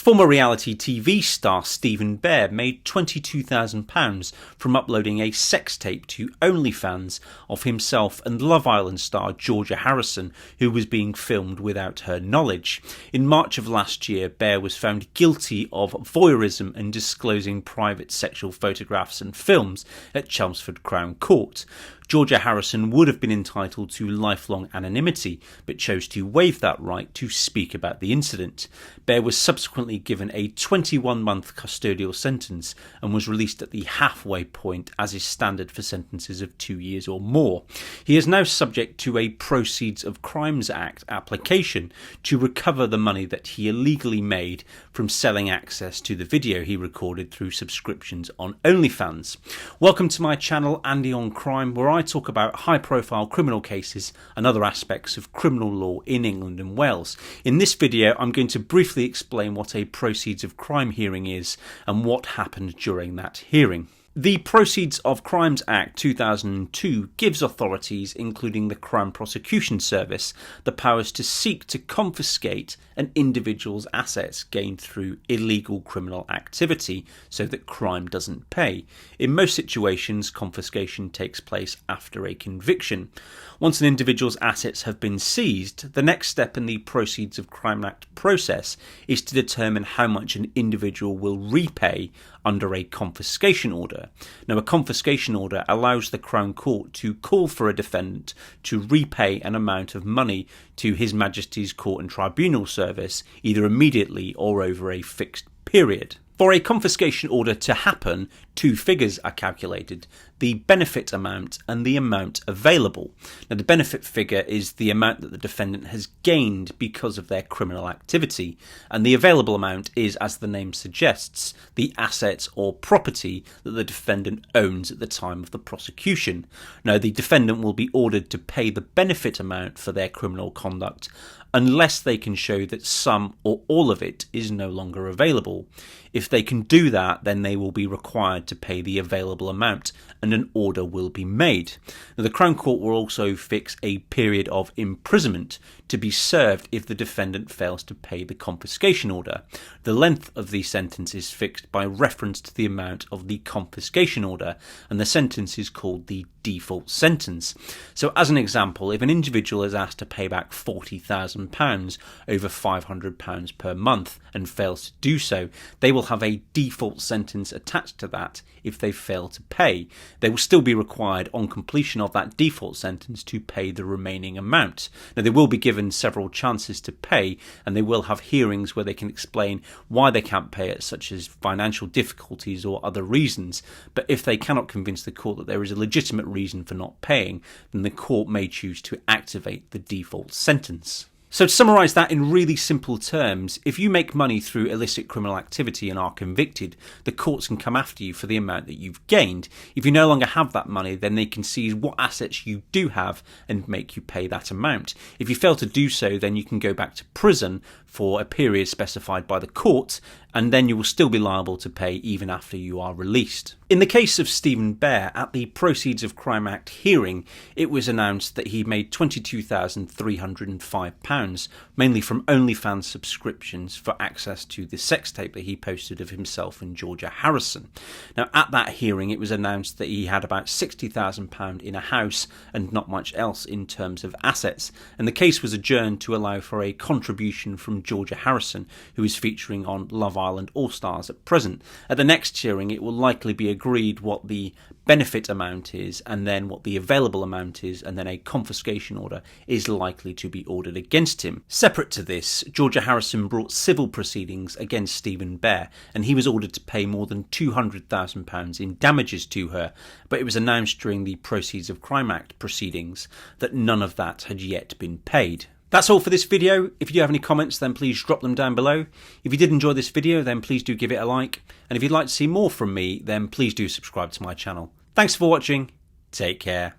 Former reality TV star Stephen Bear made £22,000 from uploading a sex tape to OnlyFans of himself and Love Island star Georgia Harrison, who was being filmed without her knowledge. In March of last year, Bear was found guilty of voyeurism and disclosing private sexual photographs and films at Chelmsford Crown Court. Georgia Harrison would have been entitled to lifelong anonymity, but chose to waive that right to speak about the incident. Bear was subsequently given a 21-month custodial sentence and was released at the halfway point, as is standard for sentences of 2 years or more. He is now subject to a Proceeds of Crimes Act application to recover the money that he illegally made from selling access to the video he recorded through subscriptions on OnlyFans. Welcome to my channel, Andy on Crime, where I talk about high-profile criminal cases and other aspects of criminal law in England and Wales. In this video, I'm going to briefly explain what a Proceeds of Crime hearing is and what happened during that hearing. The Proceeds of Crimes Act 2002 gives authorities, including the Crown Prosecution Service, the powers to seek to confiscate an individual's assets gained through illegal criminal activity so that crime doesn't pay. In most situations, confiscation takes place after a conviction. Once an individual's assets have been seized, the next step in the Proceeds of Crime Act process is to determine how much an individual will repay under a confiscation order. Now, a confiscation order allows the Crown Court to call for a defendant to repay an amount of money to His Majesty's Court and Tribunal Service, either immediately or over a fixed period. For a confiscation order to happen, two figures are calculated: the benefit amount and the amount available. Now, the benefit figure is the amount that the defendant has gained because of their criminal activity, and the available amount is, as the name suggests, the assets or property that the defendant owns at the time of the prosecution. Now, the defendant will be ordered to pay the benefit amount for their criminal conduct unless they can show that some or all of it is no longer available. If they can do that, then they will be required to pay the available amount and an order will be made. Now, the Crown Court will also fix a period of imprisonment to be served if the defendant fails to pay the confiscation order. The length of the sentence is fixed by reference to the amount of the confiscation order, and the sentence is called the default sentence. So, as an example, if an individual is asked to pay back £40,000 over £500 per month and fails to do so, they will have a default sentence attached to that if they fail to pay. They will still be required on completion of that default sentence to pay the remaining amount. Now, they will be given several chances to pay, and they will have hearings where they can explain why they can't pay it, such as financial difficulties or other reasons. But if they cannot convince the court that there is a legitimate reason for not paying, then the court may choose to activate the default sentence. So, to summarise that in really simple terms, if you make money through illicit criminal activity and are convicted, the courts can come after you for the amount that you've gained. If you no longer have that money, then they can seize what assets you do have and make you pay that amount. If you fail to do so, then you can go back to prison for a period specified by the court, and then you will still be liable to pay even after you are released. In the case of Stephen Bear, at the Proceeds of Crime Act hearing, it was announced that he made £22,305, mainly from OnlyFans subscriptions for access to the sex tape that he posted of himself and Georgia Harrison. Now, at that hearing, it was announced that he had about £60,000 in a house and not much else in terms of assets, and the case was adjourned to allow for a contribution from Georgia Harrison, who is featuring on Love Island All Stars at present. At the next hearing, it will likely be agreed what the benefit amount is, and then what the available amount is, and then a confiscation order is likely to be ordered against him. Separate to this, Georgia Harrison brought civil proceedings against Stephen Bear, and he was ordered to pay more than £200,000 in damages to her, but it was announced during the Proceeds of Crime Act proceedings that none of that had yet been paid. That's all for this video. If you do have any comments, then please drop them down below. If you did enjoy this video, then please do give it a like. And if you'd like to see more from me, then please do subscribe to my channel. Thanks for watching. Take care.